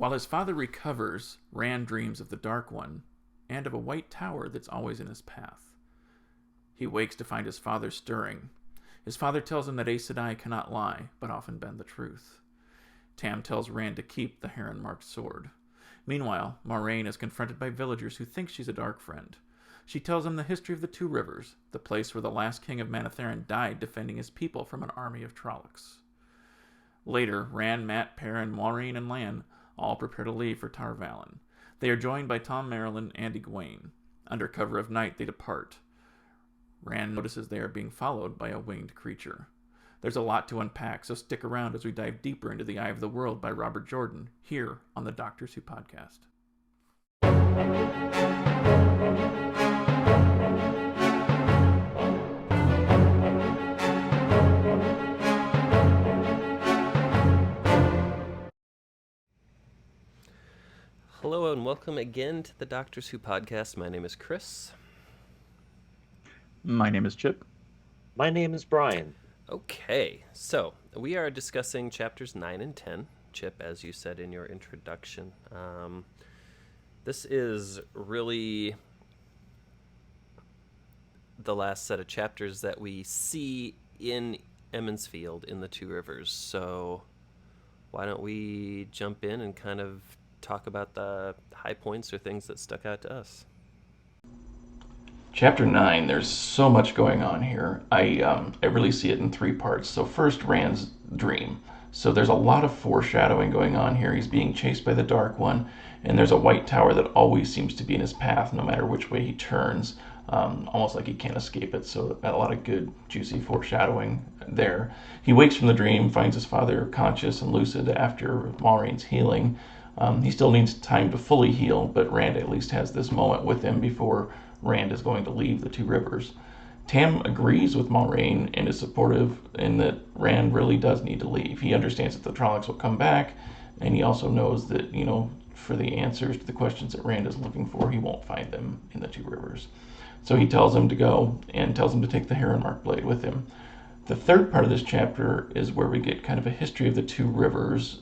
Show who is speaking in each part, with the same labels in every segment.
Speaker 1: While his father recovers, Rand dreams of the Dark One and of a white tower that's always in his path. He wakes to find his father stirring. His father tells him that Aes Sedai cannot lie, but often bend the truth. Tam tells Rand to keep the heron-marked sword. Meanwhile, Moraine is confronted by villagers who think she's a dark friend. She tells him the history of the Two Rivers, the place where the last king of Manetheren died defending his people from an army of Trollocs. Later, Rand, Mat, Perrin, Moraine, and Lan all prepare to leave for Tar Valon. They are joined by Thom Merrilin and Egwene. Under cover of night, they depart. Rand notices they are being followed by a winged creature. There's a lot to unpack, so stick around as we dive deeper into The Eye of the World by Robert Jordan, here on the Doctors Who podcast.
Speaker 2: Hello and welcome again to the Doctors Who podcast. My name is Chris.
Speaker 3: My name is Chip.
Speaker 4: My name is Brian.
Speaker 2: Okay, so we are discussing chapters 9 and 10. Chip, as you said in your introduction, this is really the last set of chapters that we see in Emond's Field in the Two Rivers. So why don't we jump in and kind of talk about the high points or things that stuck out to us.
Speaker 3: Chapter 9, there's so much going on here. I really see it in three parts. So first, Rand's dream. So there's a lot of foreshadowing going on here. He's being chased by the Dark One, and there's a white tower that always seems to be in his path no matter which way he turns, almost like he can't escape it. So a lot of good, juicy foreshadowing there. He wakes from the dream, finds his father conscious and lucid after Moraine's healing. He still needs time to fully heal, but Rand at least has this moment with him before Rand is going to leave the Two Rivers. Tam agrees with Moraine and is supportive in that Rand really does need to leave. He understands that the Trollocs will come back, and he also knows that, for the answers to the questions that Rand is looking for, he won't find them in the Two Rivers. So he tells him to go and tells him to take the Heron-marked blade with him. The third part of this chapter is where we get kind of a history of the Two Rivers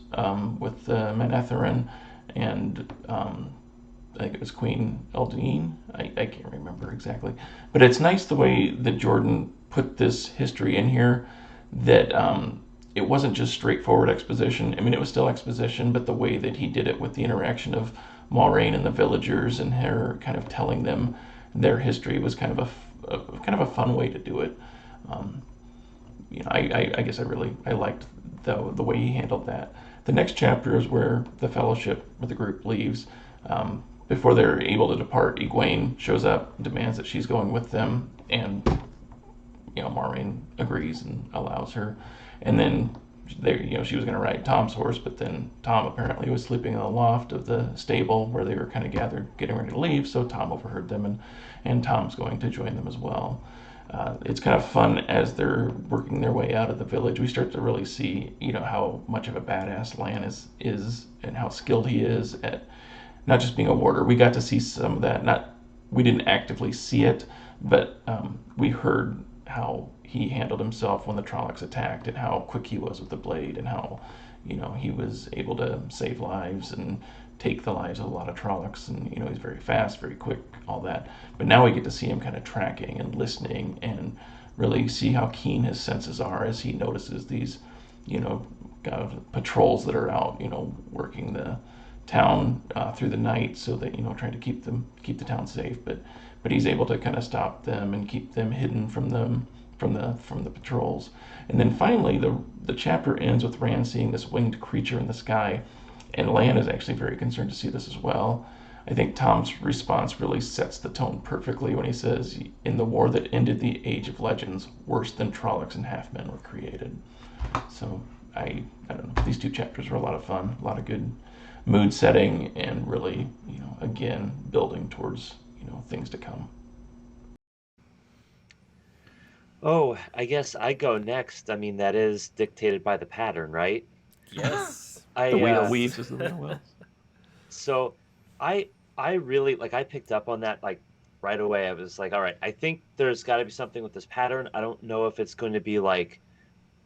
Speaker 3: with Manetheren and I think it was Queen Eldine. I can't remember exactly. But it's nice the way that Jordan put this history in here, that it wasn't just straightforward exposition. I mean, it was still exposition, but the way that he did it with the interaction of Moraine and the villagers and her kind of telling them their history was kind of a fun way to do it. I guess I liked the way he handled that. The next chapter is where the fellowship or the group leaves. Before they're able to depart, Egwene shows up, demands that she's going with them, and Moraine agrees and allows her. And then she was going to ride Tom's horse, but then Thom apparently was sleeping in the loft of the stable where they were kind of gathered, getting ready to leave. So Thom overheard them, and Tom's going to join them as well. It's kind of fun as they're working their way out of the village. We start to really see, how much of a badass Lan is and how skilled he is at not just being a warder. We got to see some of that. We didn't actively see it, but we heard how he handled himself when the Trollocs attacked and how quick he was with the blade and how, he was able to save lives and take the lives of a lot of Trollocs, and he's very fast, very quick, all that. But now we get to see him kind of tracking and listening and really see how keen his senses are as he notices these, patrols that are out, working the town through the night, so that trying to keep the town safe. But he's able to kind of stop them and keep them hidden from the patrols. And then finally, the chapter ends with Rand seeing this winged creature in the sky. And Lan is actually very concerned to see this as well. I think Tom's response really sets the tone perfectly when he says, "In the war that ended the Age of Legends, worse than Trollocs and Halfmen were created." So I don't know. These two chapters were a lot of fun, a lot of good mood setting, and really, again, building towards, things to come.
Speaker 4: Oh, I guess I go next. I mean, that is dictated by the pattern, right?
Speaker 2: Yes.
Speaker 3: The wheel weaves as the wheel wills.
Speaker 4: So I really, I picked up on that, right away. I was like, all right, I think there's got to be something with this pattern. I don't know if it's going to be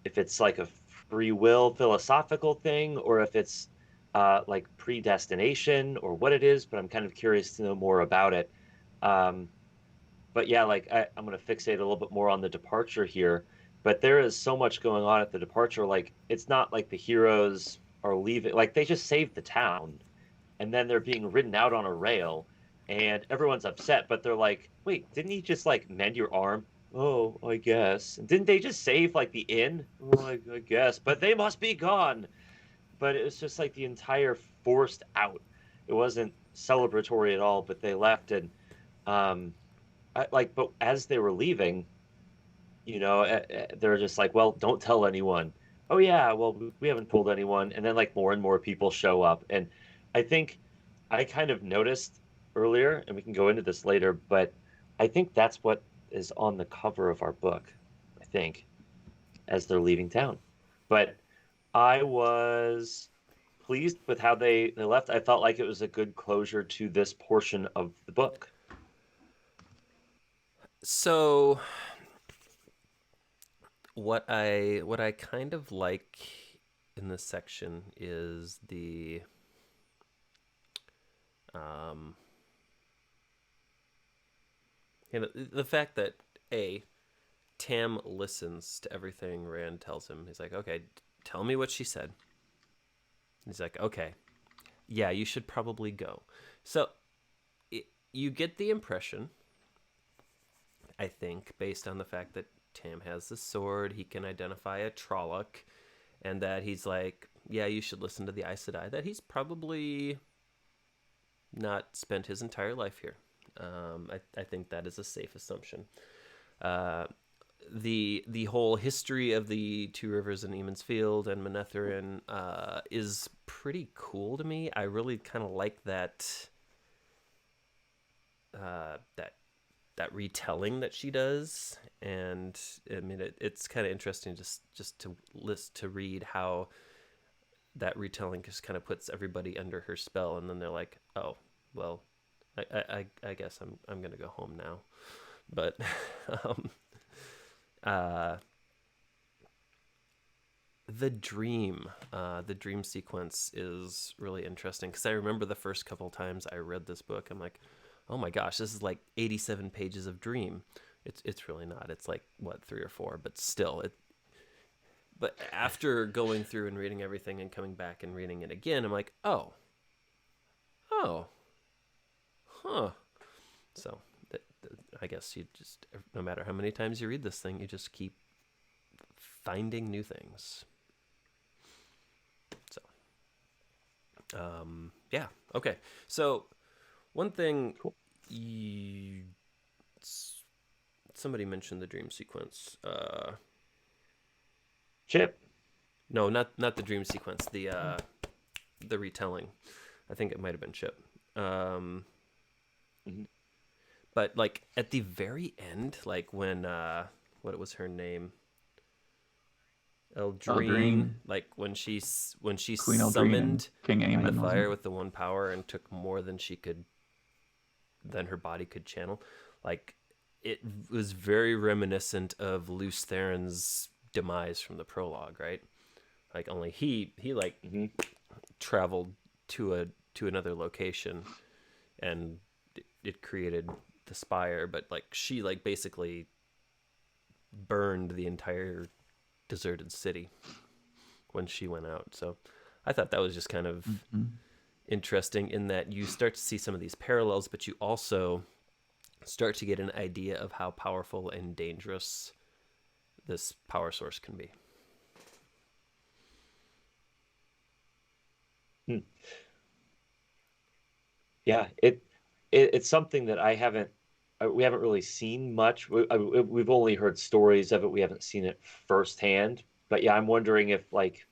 Speaker 4: if it's like a free will philosophical thing, or if it's like predestination or what it is, but I'm kind of curious to know more about it. Um, but yeah, like I'm going to fixate a little bit more on the departure here. But there is so much going on at the departure. Like it's not like the heroes are leaving. Like they just saved the town, and then they're being ridden out on a rail, and everyone's upset. But they're like, "Wait, didn't he just like mend your arm?" Oh, I guess. Didn't they just save like the inn? Oh, I guess. But they must be gone. But it was just like the entire forced out. It wasn't celebratory at all. But they left, and um, but as they were leaving, they're just like, well, don't tell anyone. Oh yeah, well, we haven't told anyone. And then like more and more people show up. And I think I kind of noticed earlier, and we can go into this later, but I think that's what is on the cover of our book, I think, as they're leaving town. But I was pleased with how they left. I felt like it was a good closure to this portion of the book.
Speaker 2: So what I kind of like in this section is the the fact that Tam listens to everything Rand tells him. He's like, okay, tell me what she said. He's like, okay, yeah, you should probably go. So you get the impression, I think, based on the fact that Tam has the sword, he can identify a Trolloc, and that he's like, yeah, you should listen to the Aes Sedai, that he's probably not spent his entire life here. I think that is a safe assumption. The whole history of the Two Rivers and Emond's Field and Manetheren is pretty cool to me. I really kind of like that that retelling that she does, and I mean it's kind of interesting just to read how that retelling just kind of puts everybody under her spell, and then they're like, oh well, I guess I'm gonna go home now, but the dream sequence is really interesting, because I remember the first couple times I read this book, I'm like, oh my gosh, this is like 87 pages of dream. It's really not. It's like, what, 3 or 4, but still. But after going through and reading everything and coming back and reading it again, I'm like, oh, huh. So I guess you just, no matter how many times you read this thing, you just keep finding new things. So, yeah, okay. So one thing,
Speaker 4: Cool.
Speaker 2: Somebody mentioned the dream sequence.
Speaker 4: Chip.
Speaker 2: No, not the dream sequence. The retelling. I think it might have been Chip.
Speaker 4: Mm-hmm.
Speaker 2: But like at the very end, like when what was her name? Eldrine. Like when she
Speaker 3: Queen
Speaker 2: summoned
Speaker 3: King Aemon,
Speaker 2: the fire with the one power and took more than her body could channel. Like it was very reminiscent of Lews Therin's demise from the prologue, right? Like only he like traveled to another location, and it created the spire, but like she like basically burned the entire deserted city when she went out. So I thought that was just kind of interesting, in that you start to see some of these parallels, but you also start to get an idea of how powerful and dangerous this power source can be.
Speaker 4: Yeah, it's something that we haven't really seen much. We've only heard stories of it. We haven't seen it firsthand. But yeah, I'm wondering if like,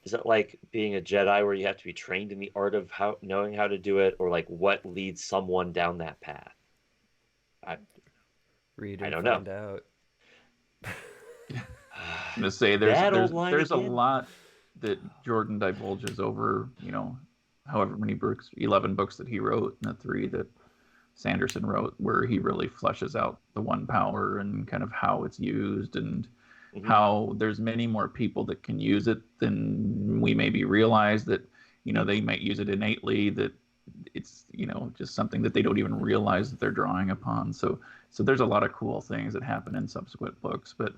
Speaker 4: is it like being a Jedi where you have to be trained in the art of knowing how to do it, or like what leads someone down that path?
Speaker 2: Read
Speaker 4: I
Speaker 2: and
Speaker 4: don't
Speaker 2: find
Speaker 4: know.
Speaker 2: out.
Speaker 3: I'm gonna say there's a lot that Jordan divulges over, however many books, 11 books that he wrote, and the 3 that Sanderson wrote, where he really fleshes out the one power and kind of how it's used, and how there's many more people that can use it than we maybe realize. That
Speaker 1: they might use it innately, that it's, just something that they don't even realize that they're drawing upon. So there's a lot of cool things that happen in subsequent books, but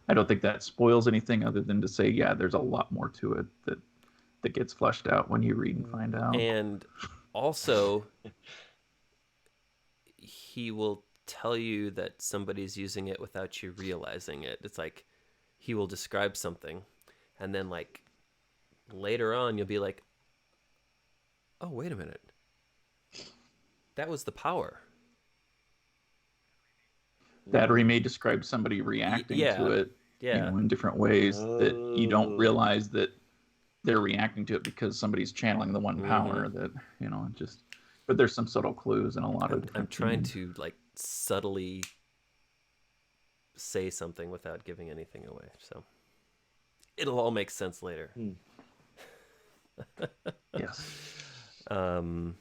Speaker 1: I don't think that spoils anything other than to say, yeah, there's a lot more to it that gets fleshed out when you read and find out.
Speaker 2: And also, he will tell you that somebody's using it without you realizing it. It's like he will describe something, and then like later on you'll be like, oh, wait a minute, that was the power.
Speaker 1: That or he may describe somebody reacting to it, in different ways that you don't realize that they're reacting to it because somebody's channeling the one power that, just, but there's some subtle clues in a lot of different
Speaker 2: I'm trying
Speaker 1: things.
Speaker 2: to like subtly say something without giving anything away. So it'll all make sense later.
Speaker 1: Yes.
Speaker 2: To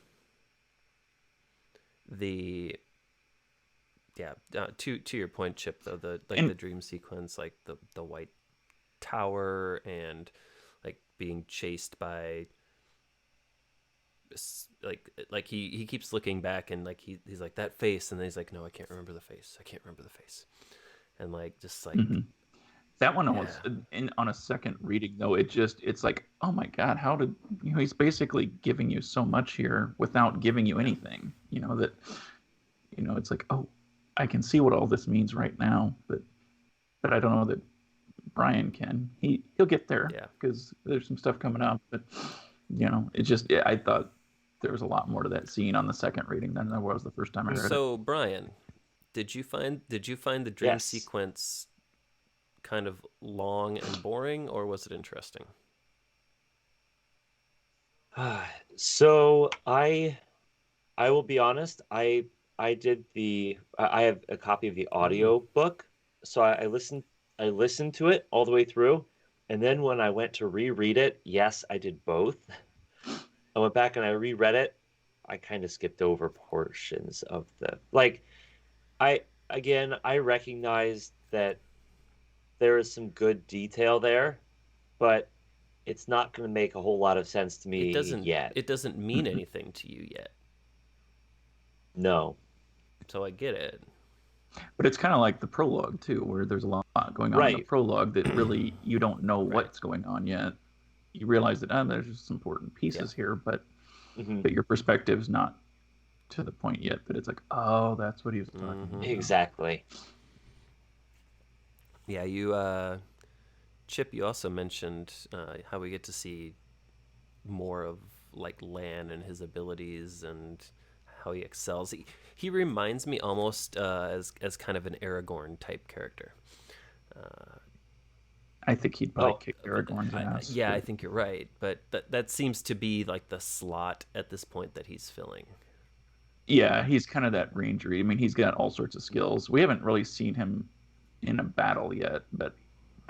Speaker 2: your point, Chip, though, the dream sequence, like the white tower and like being chased by like he keeps looking back, and like he's like, that face, and then he's like, no, I can't remember the face, and like just like
Speaker 1: that one was on a second reading though, it's like, oh my god, how did he's basically giving you so much here without giving you anything, that it's like, oh, I can see what all this means right now, but I don't know that Brian can. He'll get there, because there's some stuff coming up, but I thought there was a lot more to that scene on the second reading than there was the first time I read it.
Speaker 2: So Brian, did you find the dream sequence kind of long and boring, or was it interesting?
Speaker 4: So I will be honest, I have a copy of the audio book, so I listened to it all the way through, and then when I went to reread it, yes, I did both. I went back and I reread it. I kind of skipped over portions of I recognize that there is some good detail there, but it's not going to make a whole lot of sense to me yet.
Speaker 2: It doesn't mean anything to you yet.
Speaker 4: No.
Speaker 2: So I get it.
Speaker 1: But it's kind of like the prologue too, where there's a lot going on in the prologue that really you don't know what's going on yet. You realize that there's some important pieces here, but your perspective's not to the point yet that it's like, oh, that's what he was talking about.
Speaker 4: Exactly.
Speaker 2: Yeah, you, Chip, you also mentioned how we get to see more of like Lan and his abilities and how he excels. He reminds me almost as kind of an Aragorn type character.
Speaker 1: I think he'd probably kick Aragorn's ass.
Speaker 2: Yeah, I think you're right, but that seems to be like the slot at this point that he's filling.
Speaker 1: Yeah, he's kind of that rangery. I mean, he's got all sorts of skills. We haven't really seen him in a battle yet, but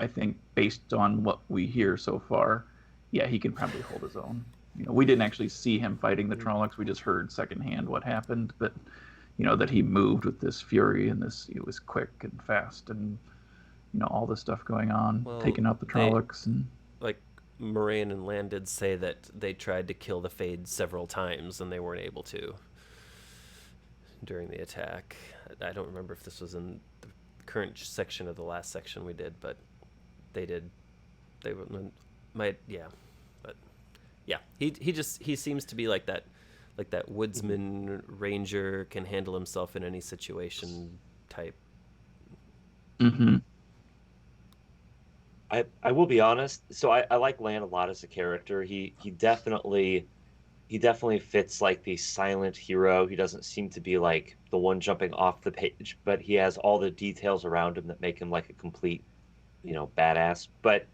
Speaker 1: I think based on what we hear so far, yeah, he can probably hold his own. We didn't actually see him fighting the Trollocs. We just heard secondhand what happened, but that he moved with this fury and it was quick and fast and all this stuff going on, taking out the Trollocs. And
Speaker 2: like Moraine and Lan did say that they tried to kill the Fade several times and they weren't able to during the attack. I don't remember if this was in the current section of the last section we did, but they did. They might, but yeah, he seems to be like that woodsman ranger, can handle himself in any situation type.
Speaker 4: I will be honest. So I like Lan a lot as a character. He definitely fits like the silent hero. He doesn't seem to be like the one jumping off the page, but he has all the details around him that make him like a complete, badass. But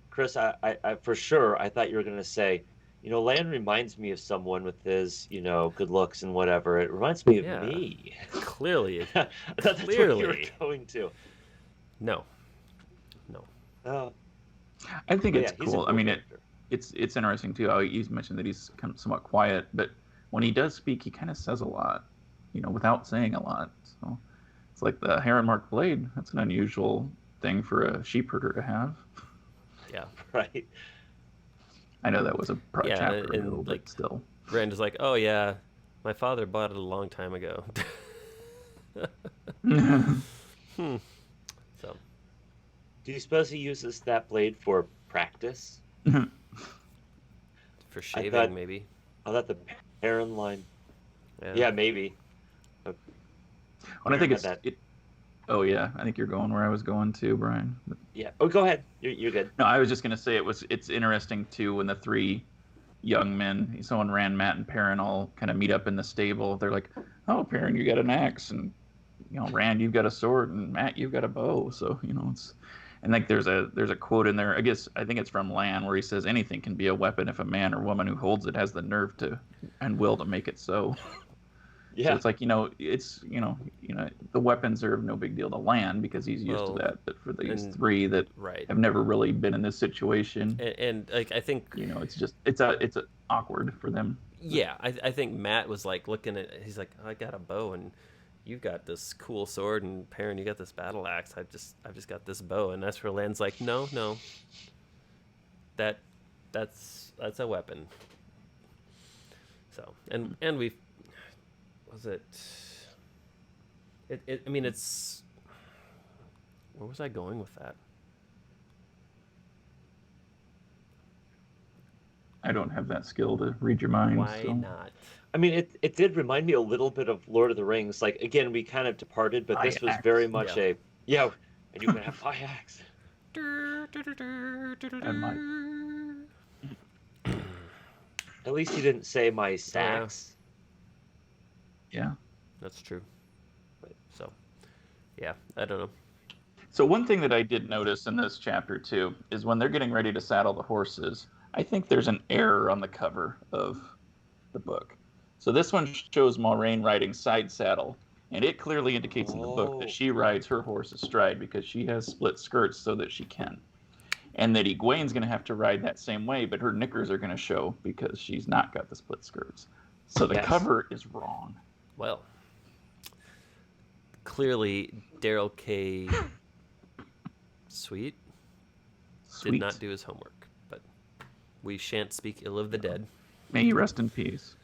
Speaker 4: Chris, I for sure, I thought you were going to say, Lan reminds me of someone with his, good looks and whatever. It reminds me of me.
Speaker 2: Clearly.
Speaker 4: That's what you were going to.
Speaker 2: No.
Speaker 1: I think it's cool. I mean, it's interesting too how he's mentioned that he's kind of somewhat quiet, but when he does speak, he kind of says a lot, without saying a lot. So it's like the Heron Mark blade. That's an unusual thing for a sheep herder to have.
Speaker 2: Yeah.
Speaker 4: Right.
Speaker 3: I know that was a
Speaker 2: Yeah,
Speaker 3: chapter ago,
Speaker 2: and
Speaker 3: but
Speaker 2: like
Speaker 3: still.
Speaker 2: Rand is like, oh yeah, my father bought it a long time ago. So
Speaker 4: Do you suppose he uses that blade for practice?
Speaker 2: for
Speaker 4: I
Speaker 2: shaving,
Speaker 4: thought
Speaker 2: maybe.
Speaker 4: I thought the Perrin line.
Speaker 2: Yeah.
Speaker 4: Yeah, maybe. But
Speaker 3: When I
Speaker 4: Perrin
Speaker 3: think
Speaker 4: had that.
Speaker 3: oh yeah, I think you're going where I was going too, Brian. But,
Speaker 4: Yeah. Oh, go ahead. You're good.
Speaker 3: no, I was just gonna say it's interesting too when the three young men, someone ran Matt and Perrin all kind of meet up in the stable. They're like, "Oh, Perrin, you got an axe, and Rand, you've got a sword, and Matt, you've got a bow." So it's, and like there's a quote in there. I think it's from Lan where he says, "Anything can be a weapon if a man or woman who holds it has the nerve to and will to make it so." So
Speaker 4: Yeah.
Speaker 3: it's like it's the weapons are no big deal to Lan because he's used to
Speaker 2: Well,
Speaker 3: that. But for these
Speaker 2: and
Speaker 3: three that
Speaker 2: right,
Speaker 3: have never really been in this situation,
Speaker 2: and like I think,
Speaker 3: it's just it's awkward for them.
Speaker 2: yeah, I think Matt was like looking at. He's like, I got a bow, and you've got this cool sword, and Perrin, you got this battle axe. I've just got this bow, and that's where Lan's like, no, that's a weapon. So and we was it. I mean, it's. Where was I going with that?
Speaker 3: I don't have that skill to read your mind.
Speaker 2: Why
Speaker 3: So.
Speaker 2: not?
Speaker 4: I mean, it did remind me a little bit of Lord of the Rings. Like again, we kind of departed, but this was very
Speaker 3: Axe.
Speaker 4: much
Speaker 2: Yeah.
Speaker 4: and you can have my axe.
Speaker 3: And my
Speaker 4: At least he didn't say my sax.
Speaker 3: yeah.
Speaker 2: That's true. So, yeah, I don't know.
Speaker 3: So one thing that I did notice in this chapter too is when they're getting ready to saddle the horses, I think there's an error on the cover of the book. So this one shows Moraine riding side saddle, and it clearly indicates in the book that she rides her horse astride because she has split skirts so that she can. And that Egwene's going to have to ride that same way, but her knickers are going to show because she's not got the split skirts. So the cover is wrong.
Speaker 2: Well, clearly Daryl K. Sweet did not do his homework, but we shan't speak ill of the dead.
Speaker 3: May he rest in peace.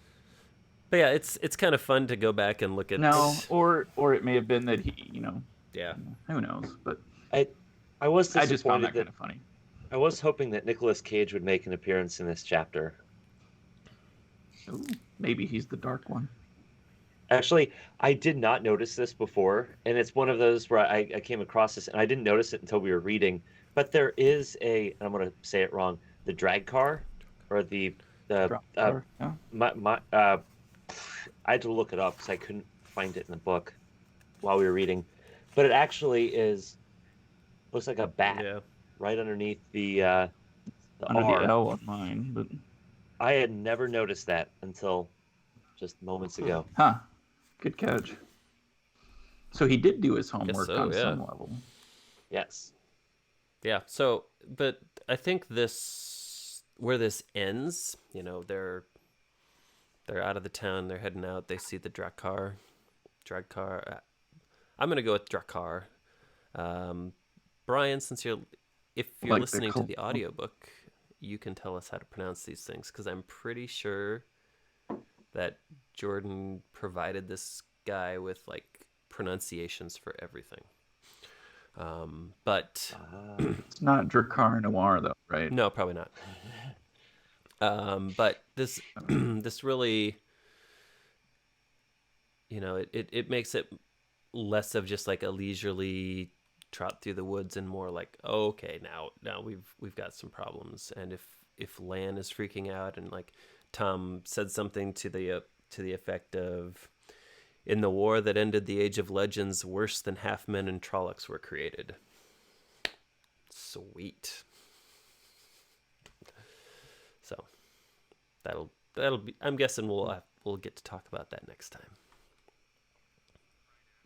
Speaker 2: But yeah, it's kind of fun to go back and look at.
Speaker 3: No, or it may have been that he,
Speaker 2: yeah,
Speaker 3: who knows? But
Speaker 4: I was disappointed.
Speaker 3: I just found that kind of funny.
Speaker 4: I was hoping that Nicolas Cage would make an appearance in this chapter.
Speaker 3: Ooh, maybe he's the dark one.
Speaker 4: Actually, I did not notice this before, and it's one of those where I came across this, and I didn't notice it until we were reading. But there is and I'm going to say it wrong, the Dragkhar, or the
Speaker 3: Dragkhar, yeah.
Speaker 4: I had to look it up because I couldn't find it in the book while we were reading. But it actually looks like a bat right underneath the
Speaker 3: under
Speaker 4: R.
Speaker 3: the L on mine, but
Speaker 4: I had never noticed that until just moments ago.
Speaker 3: Huh. Good catch. So he did do his homework on some level.
Speaker 4: Yes.
Speaker 2: Yeah. So, but I think where this ends, they're out of the town. They're heading out. They see the Dragkhar. I'm gonna go with Dragkhar. Brian, if you're listening to the audiobook, you can tell us how to pronounce these things because I'm pretty sure that Jordan provided this guy with like pronunciations for everything. But
Speaker 3: it's not Dragkhar Noir though, right?
Speaker 2: No, probably not. But this this really, it makes it less of just like a leisurely trot through the woods and more like, oh, okay, now we've got some problems. And if Lan is freaking out, and like Thom said something to the effect of, in the war that ended the Age of Legends, worse than Halfmen and Trollocs were created. Sweet. So that'll be. I'm guessing we'll get to talk about that next time.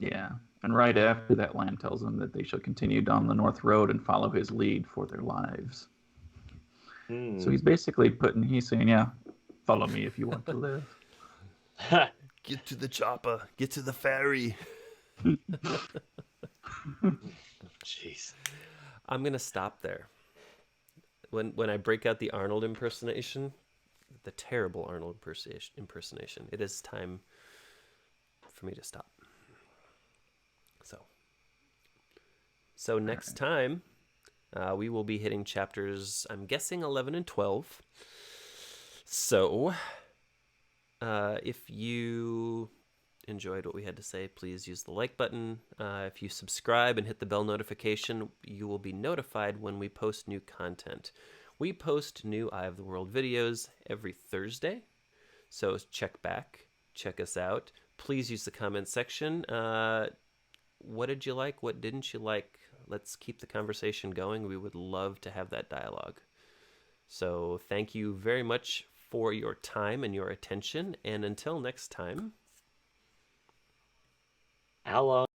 Speaker 3: Yeah, and right after that, Lan tells them that they shall continue down the North Road and follow his lead for their lives. So he's basically saying, yeah, follow me if you want to live.
Speaker 2: Get to the chopper. Get to the ferry.
Speaker 4: Jeez.
Speaker 2: I'm going to stop there. when I break out the Arnold impersonation, the terrible Arnold impersonation, it is time for me to stop. So next time, we will be hitting chapters, I'm guessing 11 and 12. So, if you enjoyed what we had to say, please use the like button. If you subscribe and hit the bell notification, you will be notified when we post new content. We post new Eye of the World videos every Thursday, so check us out. Please use the comment section. What did you like? What didn't you like? Let's keep the conversation going. We would love to have that dialogue. So thank you very much for your time and your attention. And until next time.
Speaker 4: How long?